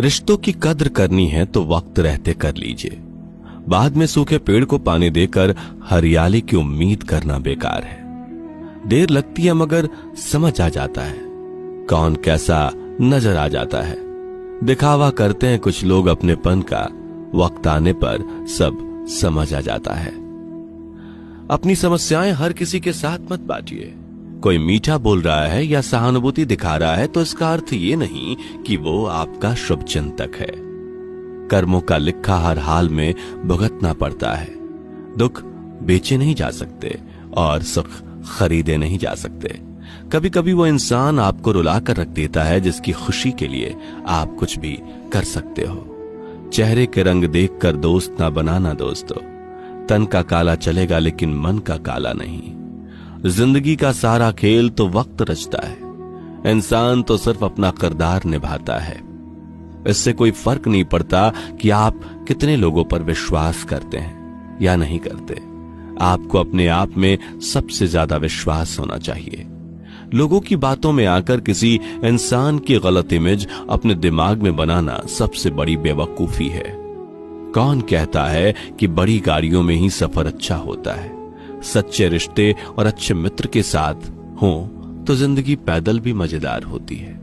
रिश्तों की कद्र करनी है तो वक्त रहते कर लीजिए। बाद में सूखे पेड़ को पानी देकर हरियाली की उम्मीद करना बेकार है। देर लगती है मगर समझ आ जाता है, कौन कैसा नजर आ जाता है। दिखावा करते हैं कुछ लोग अपनेपन का, वक्त आने पर सब समझ आ जाता है। अपनी समस्याएं हर किसी के साथ मत बांटिए। कोई मीठा बोल रहा है या सहानुभूति दिखा रहा है तो इसका अर्थ ये नहीं कि वो आपका शुभचिंतक है। कर्मों का लिखा हर हाल में भुगतना पड़ता है। दुख बेचे नहीं जा सकते और सुख खरीदे नहीं जा सकते। कभी कभी वो इंसान आपको रुला कर रख देता है जिसकी खुशी के लिए आप कुछ भी कर सकते हो। चेहरे के रंग देखकर दोस्त ना बनाना दोस्तों। तन का काला चलेगा लेकिन मन का काला नहीं। जिंदगी का सारा खेल तो वक्त रचता है, इंसान तो सिर्फ अपना किरदार निभाता है। इससे कोई फर्क नहीं पड़ता कि आप कितने लोगों पर विश्वास करते हैं या नहीं करते। आपको अपने आप में सबसे ज्यादा विश्वास होना चाहिए। लोगों की बातों में आकर किसी इंसान की गलत इमेज अपने दिमाग में बनाना सबसे बड़ी बेवकूफी है। कौन कहता है कि बड़ी गाड़ियों में ही सफर अच्छा होता है? सच्चे रिश्ते और अच्छे मित्र के साथ हो तो जिंदगी पैदल भी मजेदार होती है।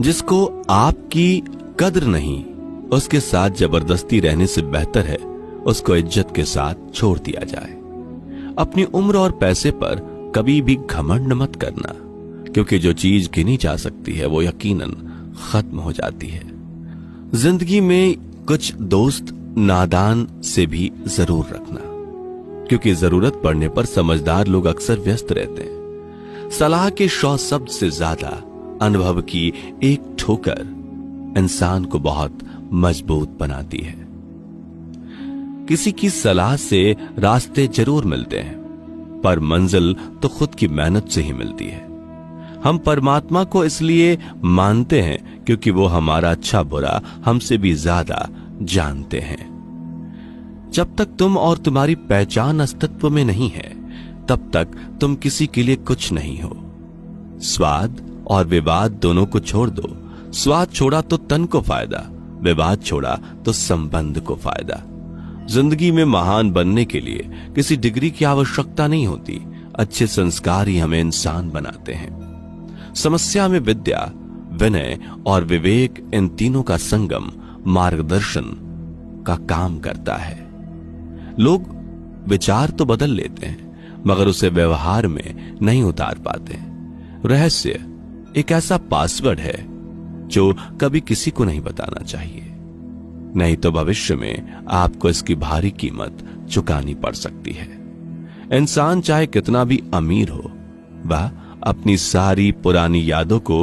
जिसको आपकी कद्र नहीं, उसके साथ जबरदस्ती रहने से बेहतर है उसको इज्जत के साथ छोड़ दिया जाए। अपनी उम्र और पैसे पर कभी भी घमंड मत करना, क्योंकि जो चीज गिनी जा सकती है वो यकीनन खत्म हो जाती है। जिंदगी में कुछ दोस्त नादान से भी जरूर रखना, क्योंकि जरूरत पड़ने पर समझदार लोग अक्सर व्यस्त रहते हैं। सलाह के 100 शब्द से ज्यादा अनुभव की एक ठोकर इंसान को बहुत मजबूत बनाती है। किसी की सलाह से रास्ते जरूर मिलते हैं, पर मंजिल तो खुद की मेहनत से ही मिलती है। हम परमात्मा को इसलिए मानते हैं क्योंकि वो हमारा अच्छा बुरा हमसे भी ज्यादा जानते हैं। जब तक तुम और तुम्हारी पहचान अस्तित्व में नहीं है, तब तक तुम किसी के लिए कुछ नहीं हो। स्वाद और विवाद दोनों को छोड़ दो। स्वाद छोड़ा तो तन को फायदा, विवाद छोड़ा तो संबंध को फायदा। जिंदगी में महान बनने के लिए किसी डिग्री की आवश्यकता नहीं होती। अच्छे संस्कार ही हमें इंसान बनाते हैं। समस्या में विद्या, विनय और विवेक, इन तीनों का संगम मार्गदर्शन का काम करता है। लोग विचार तो बदल लेते हैं मगर उसे व्यवहार में नहीं उतार पाते। रहस्य एक ऐसा पासवर्ड है जो कभी किसी को नहीं बताना चाहिए, नहीं तो भविष्य में आपको इसकी भारी कीमत चुकानी पड़ सकती है। इंसान चाहे कितना भी अमीर हो, वह अपनी सारी पुरानी यादों को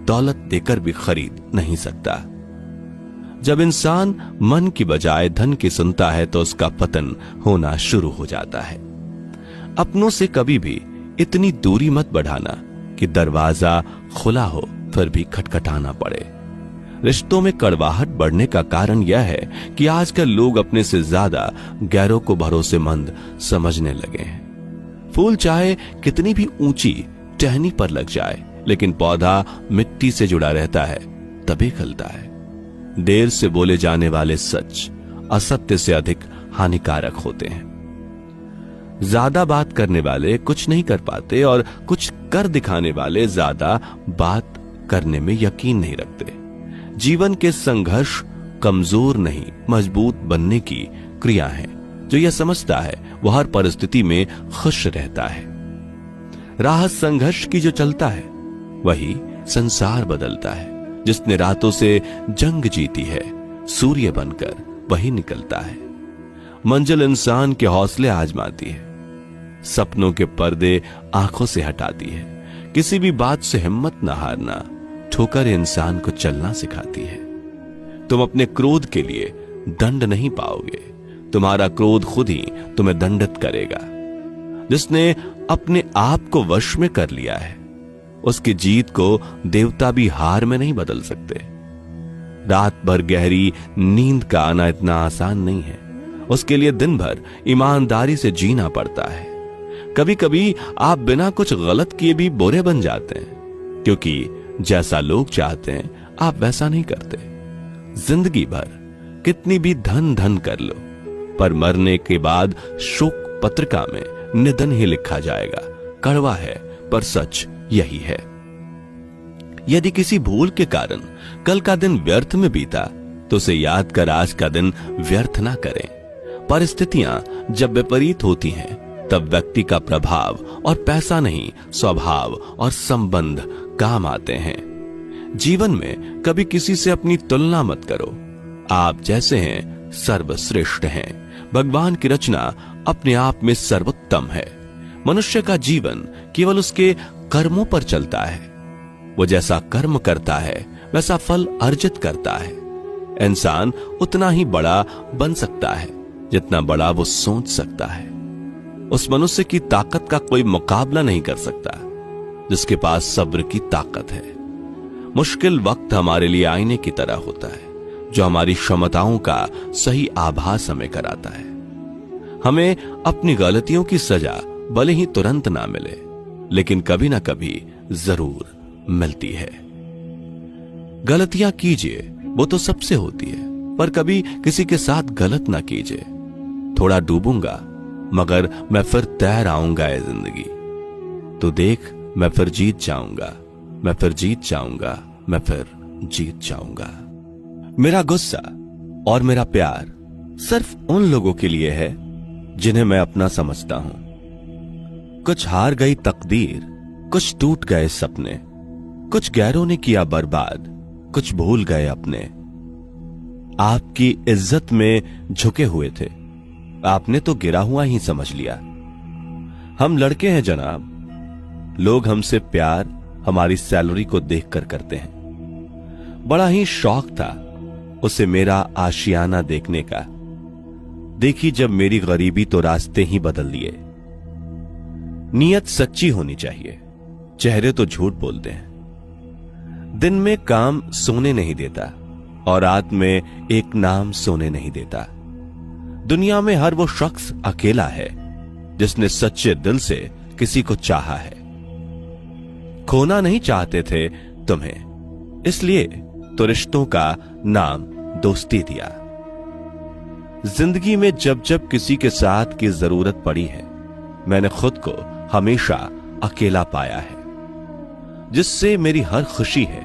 दौलत देकर भी खरीद नहीं सकता। जब इंसान मन की बजाय धन की सुनता है तो उसका पतन होना शुरू हो जाता है। अपनों से कभी भी इतनी दूरी मत बढ़ाना कि दरवाजा खुला हो फिर भी खटखटाना पड़े। रिश्तों में कड़वाहट बढ़ने का कारण यह है कि आजकल लोग अपने से ज्यादा गैरों को भरोसेमंद समझने लगे हैं। फूल चाहे कितनी भी ऊंची टहनी पर लग जाए, लेकिन पौधा मिट्टी से जुड़ा रहता है तभी खिलता है। देर से बोले जाने वाले सच असत्य से अधिक हानिकारक होते हैं। ज्यादा बात करने वाले कुछ नहीं कर पाते और कुछ कर दिखाने वाले ज्यादा बात करने में यकीन नहीं रखते। जीवन के संघर्ष कमजोर नहीं मजबूत बनने की क्रिया है। जो यह समझता है वह हर परिस्थिति में खुश रहता है। राह संघर्ष की जो चलता है वही संसार बदलता है। जिसने रातों से जंग जीती है सूर्य बनकर वही निकलता है। मंजिल इंसान के हौसले आजमाती है, सपनों के पर्दे आंखों से हटाती है। किसी भी बात से हिम्मत न हारना ठोकर इंसान को चलना सिखाती है। तुम अपने क्रोध के लिए दंड नहीं पाओगे, तुम्हारा क्रोध खुद ही तुम्हें दंडित करेगा। जिसने अपने आप को वश में कर लिया है उसकी जीत को देवता भी हार में नहीं बदल सकते। रात भर गहरी नींद का आना इतना आसान नहीं है, उसके लिए दिन भर ईमानदारी से जीना पड़ता है। कभी कभी आप बिना कुछ गलत किए भी बुरे बन जाते हैं, क्योंकि जैसा लोग चाहते हैं आप वैसा नहीं करते। जिंदगी भर कितनी भी धन धन कर लो, पर मरने के बाद शोक पत्रिका में निधन ही लिखा जाएगा। कड़वा है पर सच यही है। यदि किसी भूल के कारण कल का दिन व्यर्थ में बीता तो उसे याद कर आज का दिन व्यर्थ ना करें। परिस्थितियां जब विपरीत होती हैं तब व्यक्ति का प्रभाव और पैसा नहीं, स्वभाव और संबंध काम आते हैं। जीवन में कभी किसी से अपनी तुलना मत करो। आप जैसे हैं सर्वश्रेष्ठ हैं। भगवान की रचना अपने आप में सर्वोत्तम है। मनुष्य का जीवन केवल उसके कर्मों पर चलता है। वो जैसा कर्म करता है वैसा फल अर्जित करता है। इंसान उतना ही बड़ा बन सकता है जितना बड़ा वो सोच सकता है। उस मनुष्य की ताकत का कोई मुकाबला नहीं कर सकता जिसके पास सब्र की ताकत है। मुश्किल वक्त हमारे लिए आईने की तरह होता है जो हमारी क्षमताओं का सही आभास हमें कराता है। हमें अपनी गलतियों की सजा भले ही तुरंत ना मिले, लेकिन कभी ना कभी जरूर मिलती है। गलतियां कीजिए, वो तो सबसे होती है, पर कभी किसी के साथ गलत ना कीजिए। थोड़ा डूबूंगा मगर मैं फिर तैर आऊंगा ये जिंदगी। तो देख मैं फिर जीत जाऊंगा, मैं फिर जीत जाऊंगा, मैं फिर जीत जाऊंगा। मेरा गुस्सा और मेरा प्यार सिर्फ उन लोगों के लिए है जिन्हें मैं अपना समझता हूं। कुछ हार गई तकदीर, कुछ टूट गए सपने, कुछ गैरों ने किया बर्बाद, कुछ भूल गए अपने। आपकी इज्जत में झुके हुए थे, आपने तो गिरा हुआ ही समझ लिया। हम लड़के हैं जनाब, लोग हमसे प्यार हमारी सैलरी को देखकर करते हैं। बड़ा ही शौक था उसे मेरा आशियाना देखने का। देखी जब मेरी गरीबी तो रास्ते ही बदल दिए। नीयत सच्ची होनी चाहिए, चेहरे तो झूठ बोलते हैं। दिन में काम सोने नहीं देता और रात में एक नाम सोने नहीं देता। दुनिया में हर वो शख्स अकेला है जिसने सच्चे दिल से किसी को चाहा है। खोना नहीं चाहते थे तुम्हें, इसलिए तो रिश्तों का नाम दोस्ती दिया। जिंदगी में जब जब किसी के साथ की जरूरत पड़ी है, मैंने खुद को हमेशा अकेला पाया है। जिससे मेरी हर खुशी है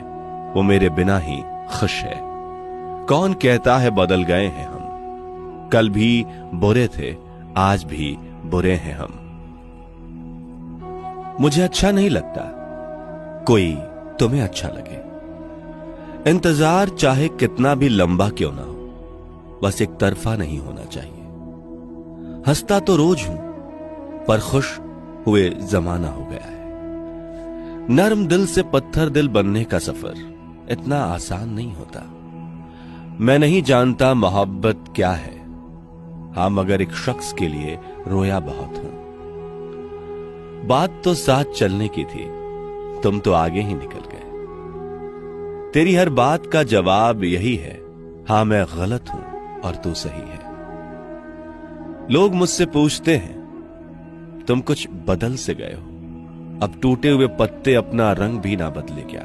वो मेरे बिना ही खुश है। कौन कहता है बदल गए हैं हम, कल भी बुरे थे आज भी बुरे हैं हम। मुझे अच्छा नहीं लगता कोई तुम्हें अच्छा लगे। इंतजार चाहे कितना भी लंबा क्यों ना हो, बस एक तरफा नहीं होना चाहिए। हंसता तो रोज हूं पर खुश हुए जमाना हो गया है। नर्म दिल से पत्थर दिल बनने का सफर इतना आसान नहीं होता। मैं नहीं जानता मोहब्बत क्या है, हाँ मगर एक शख्स के लिए रोया बहुत हूं। बात तो साथ चलने की थी, तुम तो आगे ही निकल गए। तेरी हर बात का जवाब यही है, हाँ मैं गलत हूं और तू सही है। लोग मुझसे पूछते हैं तुम कुछ बदल से गए हो, अब टूटे हुए पत्ते अपना रंग भी ना बदले क्या।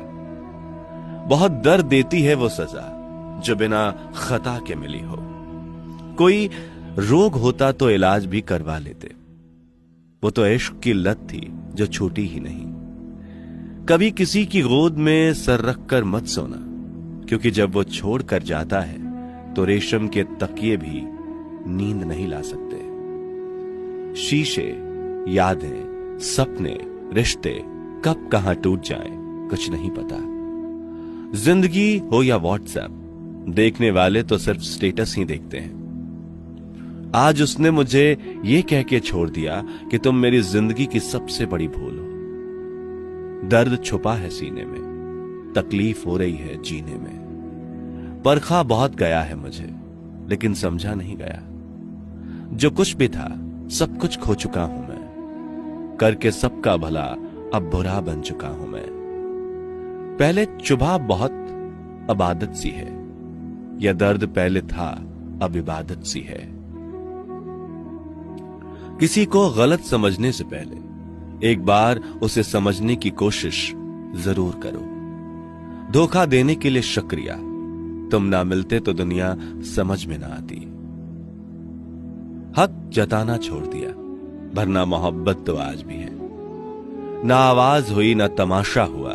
बहुत दर्द देती है वो सजा जो बिना खता के मिली हो। कोई रोग होता तो इलाज भी करवा लेते, वो तो इश्क की लत थी जो छूटी ही नहीं। कभी किसी की गोद में सर रखकर मत सोना, क्योंकि जब वो छोड़ कर जाता है तो रेशम के तकिए भी नींद नहीं ला सकते। शीशे, यादें, सपने, रिश्ते कब कहां टूट जाएं कुछ नहीं पता। जिंदगी हो या व्हाट्सएप, देखने वाले तो सिर्फ स्टेटस ही देखते हैं। आज उसने मुझे यह कह के छोड़ दिया कि तुम मेरी जिंदगी की सबसे बड़ी भूल हो। दर्द छुपा है सीने में, तकलीफ हो रही है जीने में। परखा बहुत गया है मुझे, लेकिन समझा नहीं गया। जो कुछ भी था सब कुछ खो चुका हूं मैं, करके सबका भला अब बुरा बन चुका हूं मैं। पहले चुभा बहुत अब आदत सी है, यह दर्द पहले था अब इबादत सी है। किसी को गलत समझने से पहले एक बार उसे समझने की कोशिश जरूर करो। धोखा देने के लिए शुक्रिया, तुम ना मिलते तो दुनिया समझ में ना आती। हक जताना छोड़ दिया, वरना मोहब्बत तो आज भी है। ना आवाज हुई ना तमाशा हुआ,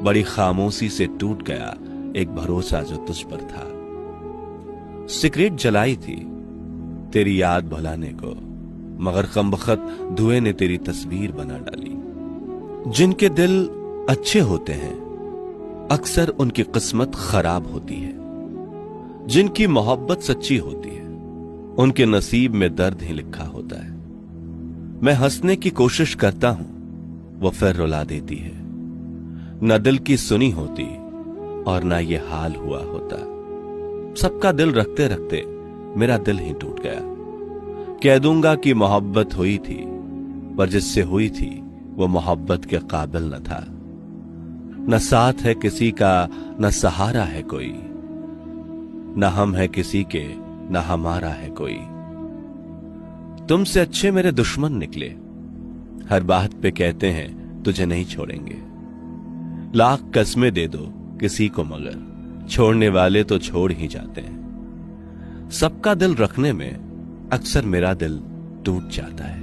बड़ी खामोशी से टूट गया एक भरोसा जो तुझ पर था। सिगरेट जलाई थी तेरी याद भुलाने को, मगर कमबख्त धुएं ने तेरी तस्वीर बना डाली। जिनके दिल अच्छे होते हैं अक्सर उनकी किस्मत खराब होती है। जिनकी मोहब्बत सच्ची होती है उनके नसीब में दर्द ही लिखा होता है। मैं हंसने की कोशिश करता हूं, वो फिर रुला देती है। न दिल की सुनी होती और ना ये हाल हुआ होता। सबका दिल रखते रखते मेरा दिल ही टूट गया। कह दूंगा कि मोहब्बत हुई थी, पर जिससे हुई थी वो मोहब्बत के काबिल न था। न साथ है किसी का, न सहारा है कोई, न हम है किसी के, न हमारा है कोई। तुमसे अच्छे मेरे दुश्मन निकले, हर बात पे कहते हैं तुझे नहीं छोड़ेंगे। लाख कसमें दे दो किसी को, मगर छोड़ने वाले तो छोड़ ही जाते हैं। सबका दिल रखने में अक्सर मेरा दिल टूट जाता है।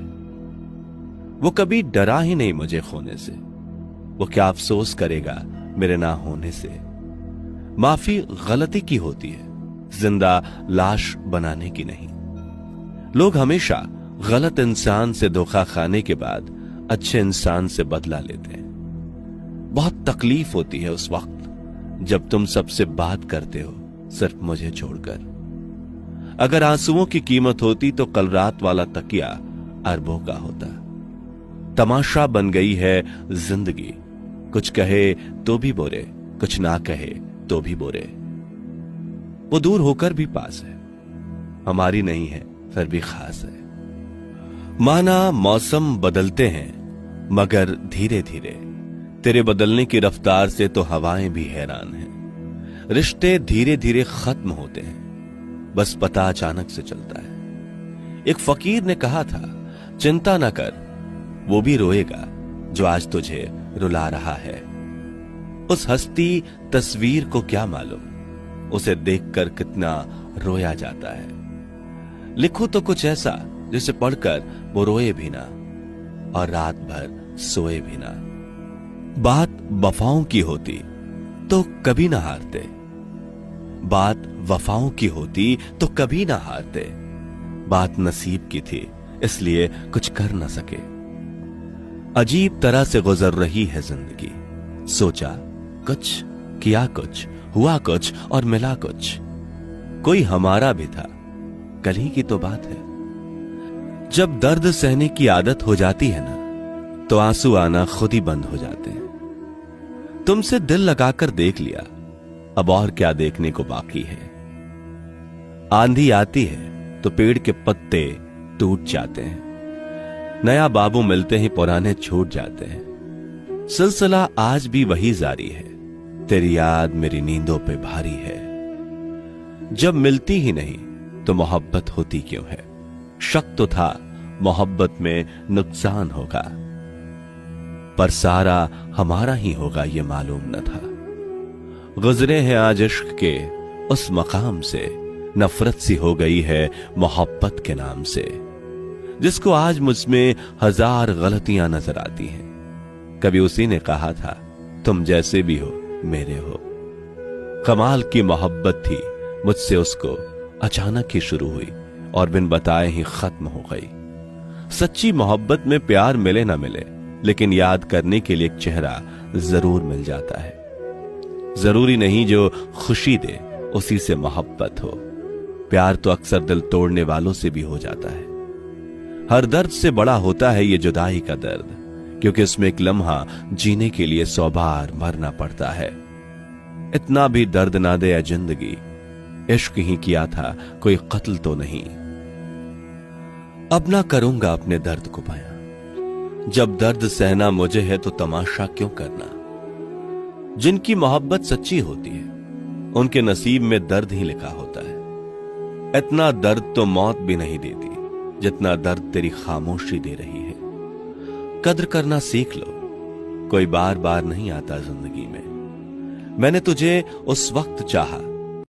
वो कभी डरा ही नहीं मुझे खोने से, वो क्या अफसोस करेगा मेरे ना होने से। माफी गलती की होती है, जिंदा लाश बनाने की नहीं। लोग हमेशा गलत इंसान से धोखा खाने के बाद अच्छे इंसान से बदला लेते हैं। बहुत तकलीफ होती है उस वक्त जब तुम सबसे बात करते हो सिर्फ मुझे छोड़कर। अगर आंसुओं की कीमत होती तो कल रात वाला तकिया अरबों का होता। तमाशा बन गई है जिंदगी, कुछ कहे तो भी बुरे, कुछ ना कहे तो भी बुरे। वो दूर होकर भी पास है, हमारी नहीं है फिर भी खास है। माना मौसम बदलते हैं मगर धीरे धीरे, तेरे बदलने की रफ्तार से तो हवाएं भी हैरान हैं। रिश्ते धीरे धीरे खत्म होते हैं, बस पता अचानक से चलता है। एक फकीर ने कहा था, चिंता न कर, वो भी रोएगा जो आज तुझे रुला रहा है। उस हस्ती तस्वीर को क्या मालूम, उसे देखकर कितना रोया जाता है। लिखो तो कुछ ऐसा जिसे पढ़कर वो रोए भी ना और रात भर सोए भी ना। बात वफाओं की होती तो कभी ना हारते, बात वफाओं की होती तो कभी ना हारते। बात नसीब की थी इसलिए कुछ कर ना सके। अजीब तरह से गुजर रही है जिंदगी, सोचा कुछ, किया कुछ, हुआ कुछ और मिला कुछ। कोई हमारा भी था, कल ही की तो बात है। जब दर्द सहने की आदत हो जाती है ना, तो आंसू आना खुद ही बंद हो जाते हैं। तुमसे दिल लगाकर देख लिया, अब और क्या देखने को बाकी है। आंधी आती है तो पेड़ के पत्ते टूट जाते हैं, नया बाबू मिलते ही पुराने छूट जाते हैं। सिलसिला आज भी वही जारी है, तेरी याद मेरी नींदों पे भारी है। जब मिलती ही नहीं तो मोहब्बत होती क्यों है। शक तो था मोहब्बत में नुकसान होगा, पर सारा हमारा ही होगा ये मालूम न था। गुजरे हैं आज इश्क के उस मकाम से, नफरत सी हो गई है मोहब्बत के नाम से। जिसको आज मुझमें हजार गलतियां नजर आती हैं, कभी उसी ने कहा था तुम जैसे भी हो मेरे हो। कमाल की मोहब्बत थी मुझसे उसको, अचानक ही शुरू हुई और बिन बताए ही खत्म हो गई। सच्ची मोहब्बत में प्यार मिले ना मिले, लेकिन याद करने के लिए एक चेहरा जरूर मिल जाता है। जरूरी नहीं जो खुशी दे उसी से मोहब्बत हो। प्यार तो अक्सर दिल तोड़ने वालों से भी हो जाता है। हर दर्द से बड़ा होता है ये जुदाई का दर्द, क्योंकि उसमें एक लम्हा जीने के लिए 100 बार मरना पड़ता है। इतना भी दर्द ना दे या जिंदगी, इश्क ही किया था कोई कत्ल तो नहीं। अब ना करूंगा अपने दर्द को बयां, जब दर्द सहना मुझे है तो तमाशा क्यों करना। जिनकी मोहब्बत सच्ची होती है उनके नसीब में दर्द ही लिखा होता है। इतना दर्द तो मौत भी नहीं देती जितना दर्द तेरी खामोशी दे रही है। कद्र करना सीख लो, कोई बार बार नहीं आता जिंदगी में। मैंने तुझे उस वक्त चाहा